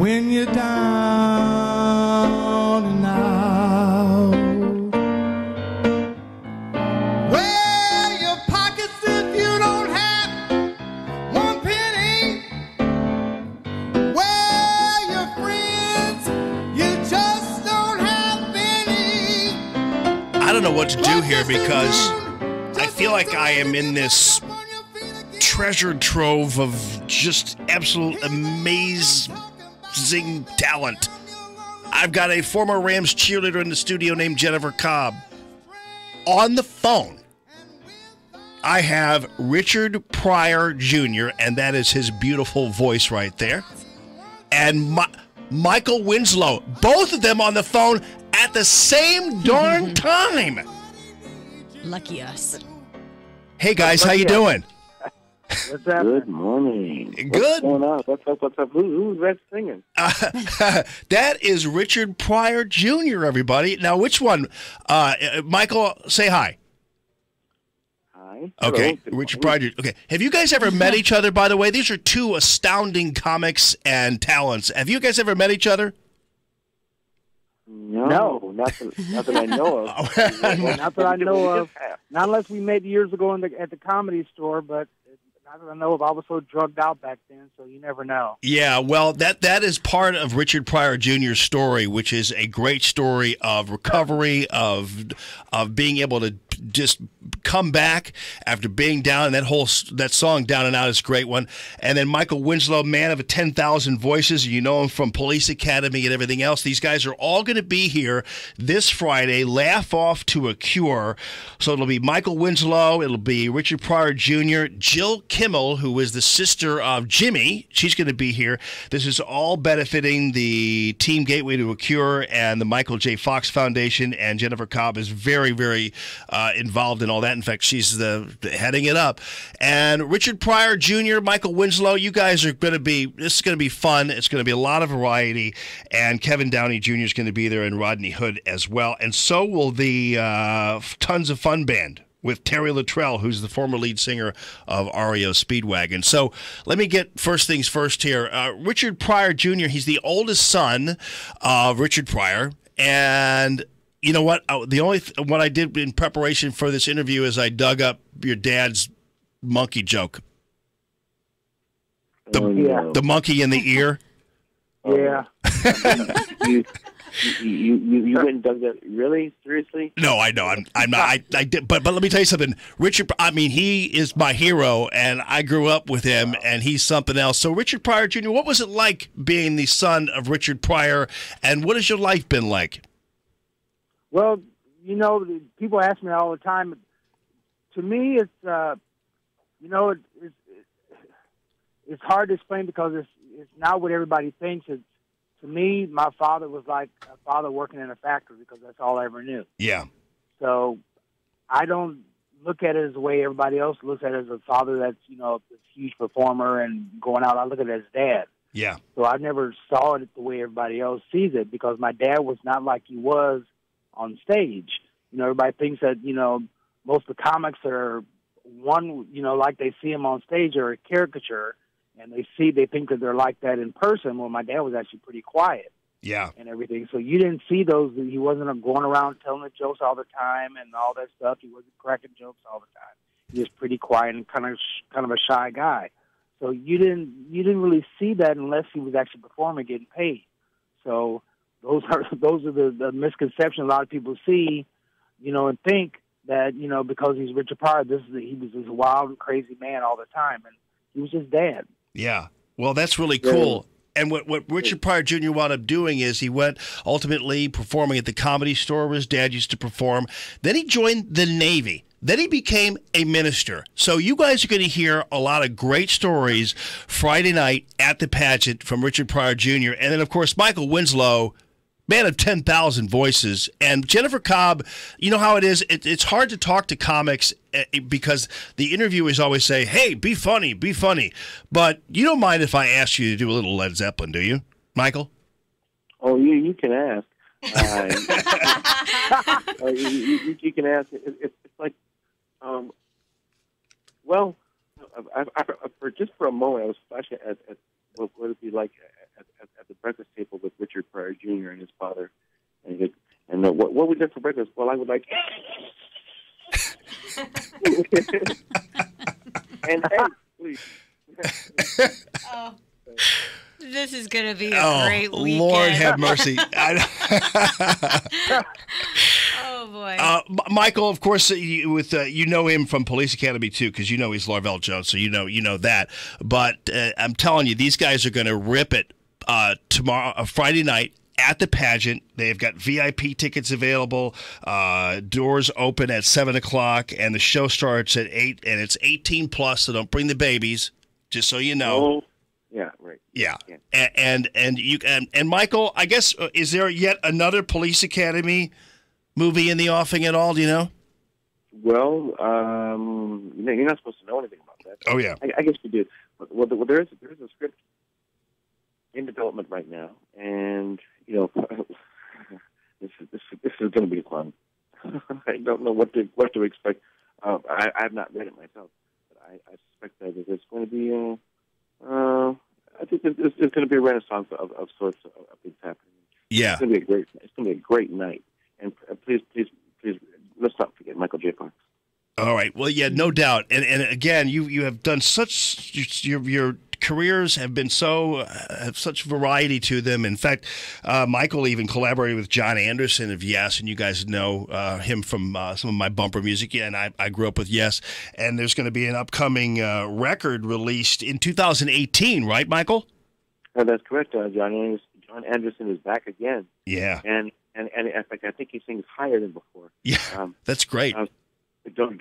when you're down and out. Wear your pockets if you don't have one penny. Wear your friends, you just don't have any. I don't know what to do here because I feel like I am in this treasure trove of just absolute amazing talent. I've got a former Rams cheerleader in the studio named Jennifer Cobb. On the phone, I have Richard Pryor Jr., and that is his beautiful voice right there, and Michael Winslow, both of them on the phone at the same darn time. Lucky us. Hey, guys, how you doing? What's up? Good morning. Good. What's going on? What's up? Who's that singing? That is Richard Pryor Jr., everybody. Now, which one? Michael, say hi. Hi. Okay, Hello. Richard Pryor Jr. Okay, have you guys ever met each other, by the way? These are two astounding comics and talents. Have you guys ever met each other? No, not that I know of. Not that I know of. Not unless we met years ago at the Comedy Store, but not that I know of. I was so drugged out back then, so you never know. Yeah, well, that is part of Richard Pryor Jr.'s story, which is a great story of recovery, of being able to just come back after being down. And that song "Down and Out" is a great one. And then Michael Winslow, man of 10,000 voices. You know him from Police Academy and everything else. These guys are all going to be here this Friday. Laugh Off to a Cure. So it'll be Michael Winslow. It'll be Richard Pryor Jr. Jill Kimmel, who is the sister of Jimmy. She's going to be here. This is all benefiting the Team Gateway to a Cure and the Michael J. Fox Foundation. And Jennifer Cobb is very, very involved in all that. In fact, she's heading it up. And Richard Pryor Jr., Michael Winslow, you guys are going to be, this is going to be fun. It's going to be a lot of variety. And Kevin Downey Jr. is going to be there, and Rodney Hood as well. And so will the Tons of Fun Band with Terry Luttrell, who's the former lead singer of REO Speedwagon. So let me get first things first here. Richard Pryor Jr., he's the oldest son of Richard Pryor. And you know what? What I did in preparation for this interview is I dug up your dad's monkey joke. The monkey in the ear. Yeah. You went and dug that? Really? Seriously? No, I know. I'm not. I did, but let me tell you something. Richard, I mean, he is my hero, and I grew up with him, and he's something else. So, Richard Pryor Jr., what was it like being the son of Richard Pryor, and what has your life been like? Well, you know, people ask me all the time. To me, it's it's hard to explain because it's not what everybody thinks. To me, my father was like a father working in a factory because that's all I ever knew. Yeah. So I don't look at it as the way everybody else looks at it as a father that's, a huge performer and going out. I look at it as dad. Yeah. So I never saw it the way everybody else sees it because my dad was not like he was on stage. Everybody thinks that, most of the comics are like they see him on stage or a caricature, and they think that they're like that in person. Well, my dad was actually pretty quiet. Yeah. And everything. So you didn't see those. He wasn't going around telling the jokes all the time and all that stuff. He wasn't cracking jokes all the time. He was pretty quiet and kind of a shy guy. So you didn't really see that unless he was actually performing, getting paid. So those are the misconceptions a lot of people see, and think that because he's Richard Pryor, he was this wild and crazy man all the time, and he was just dad. Yeah. Well, that's really cool. And what Richard Pryor Jr. wound up doing is he went ultimately performing at the Comedy Store where his dad used to perform. Then he joined the Navy. Then he became a minister. So you guys are going to hear a lot of great stories Friday night at the pageant from Richard Pryor Jr. And then, of course, Michael Winslow, man of 10,000 voices. And Jennifer Cobb, you know how it is. It's hard to talk to comics because the interviewers always say, hey, be funny, be funny. But you don't mind if I ask you to do a little Led Zeppelin, do you, Michael? Oh, you can ask. You can ask. It's like, well, for just for a moment, I was flashing at what would it be like at the Jr. and his father. And he said, and what we did for breakfast? Well, I would like. And hey, please. Oh. This is going to be a great weekend. Lord have mercy. Oh, boy. Michael, of course, you know him from Police Academy too, because you know he's Larvell Jones, so you know that. But I'm telling you, these guys are going to rip it tomorrow, Friday night. At the pageant, they've got VIP tickets available. Doors open at 7:00, and the show starts at 8. And it's 18 plus, so don't bring the babies. Just so you know. Oh, yeah, right. Yeah, and Michael, I guess is there yet another Police Academy movie in the offing at all? Do you know? Well, you're not supposed to know anything about that. Oh yeah, I guess you do. Well, there is a script in development right now, and this is going to be fun. I don't know what to expect. I have not read it myself, but I suspect that it's going to be. I think it's going to be a renaissance of sorts of things happening. Yeah, it's going to be a great night, and please, let's not forget Michael J. Fox. All right. Well, yeah, no doubt. And again, you have done such your careers have been have such variety to them. In fact, Michael even collaborated with John Anderson of Yes, and you guys know him from some of my bumper music. Yeah, and I grew up with Yes. And there's going to be an upcoming record released in 2018, right, Michael? That's correct. John Anderson is back again. Yeah. And in fact, I think he sings higher than before. Yeah, that's great. Don't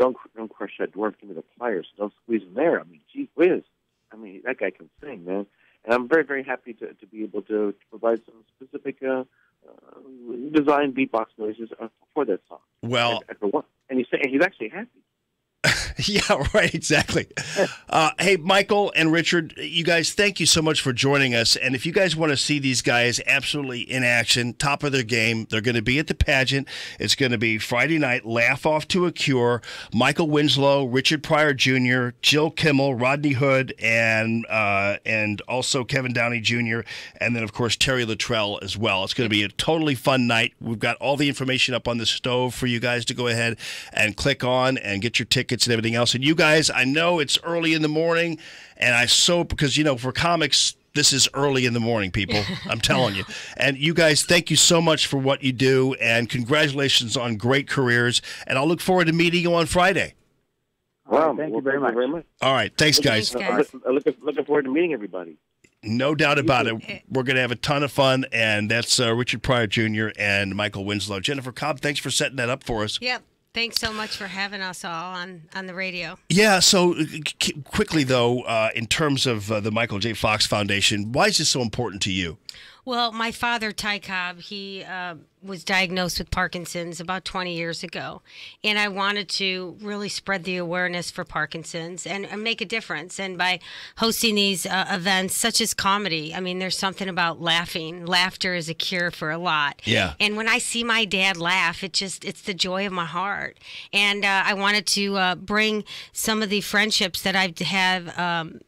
crush that dwarf. Give me the pliers. Don't squeeze him there. I mean, gee whiz. I mean, that guy can sing, man. And I'm very, very happy to be able to provide some specific design beatbox noises for that song. Well, and he's actually happy. Yeah, right, exactly. Hey, Michael and Richard, you guys, thank you so much for joining us. And if you guys want to see these guys absolutely in action, top of their game, they're going to be at the pageant. It's going to be Friday night, Laugh Off to a Cure. Michael Winslow, Richard Pryor Jr., Jill Kimmel, Rodney Hood, and also Kevin Downey Jr., and then, of course, Terry Luttrell as well. It's going to be a totally fun night. We've got all the information up on the stove for you guys to go ahead and click on and get your tickets and everything else. And you guys, I know it's early in the morning, and because, for comics, this is early in the morning, people. I'm telling you. And you guys, thank you so much for what you do, and congratulations on great careers. And I'll look forward to meeting you on Friday. Wow, thank you very much. All right, thanks, guys. Thanks, guys. Looking forward to meeting everybody. No doubt about it. We're going to have a ton of fun, and that's Richard Pryor Jr. and Michael Winslow. Jennifer Cobb, thanks for setting that up for us. Yep. Thanks so much for having us all on the radio. Yeah, so quickly, though, in terms of the Michael J. Fox Foundation, why is this so important to you? Well, my father, Ty Cobb, he was diagnosed with Parkinson's about 20 years ago. And I wanted to really spread the awareness for Parkinson's and make a difference. And by hosting these events, such as comedy, I mean, there's something about laughing. Laughter is a cure for a lot. Yeah. And when I see my dad laugh, it's the joy of my heart. And I wanted to bring some of the friendships that I have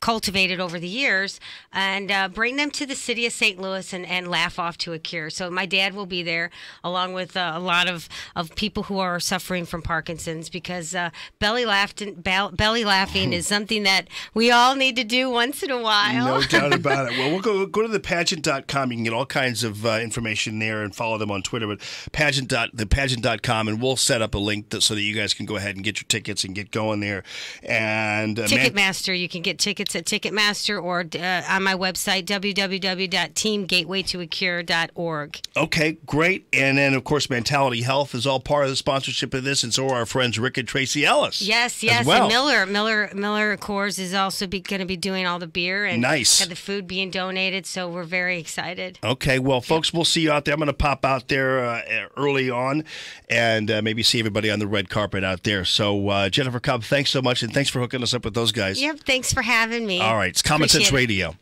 cultivated over the years and bring them to the city of St. Louis and laugh off to a cure. So my dad will be there along with a lot of people who are suffering from Parkinson's, because belly laughing is something that we all need to do once in a while. No doubt about it. Well, we'll go to the pageant.com. You can get all kinds of information there and follow them on Twitter, but thepageant.com, and we'll set up a link so that you guys can go ahead and get your tickets and get going there. And Ticketmaster, you can get tickets at Ticketmaster or on my website, www.teamgatewaytoacure.org. Okay, great. And then, of course, Mentality Health is all part of the sponsorship of this, and so are our friends Rick and Tracy Ellis. Yes. Well. And Miller Coors is also going to be doing all the beer and nice. Got the food being donated, so we're very excited. Okay, well, folks, we'll see you out there. I'm going to pop out there early on and maybe see everybody on the red carpet out there. So, Jennifer Cobb, thanks so much, and thanks for hooking us up with those guys. Yep, thanks for having me. All right, it's Common Sense Radio.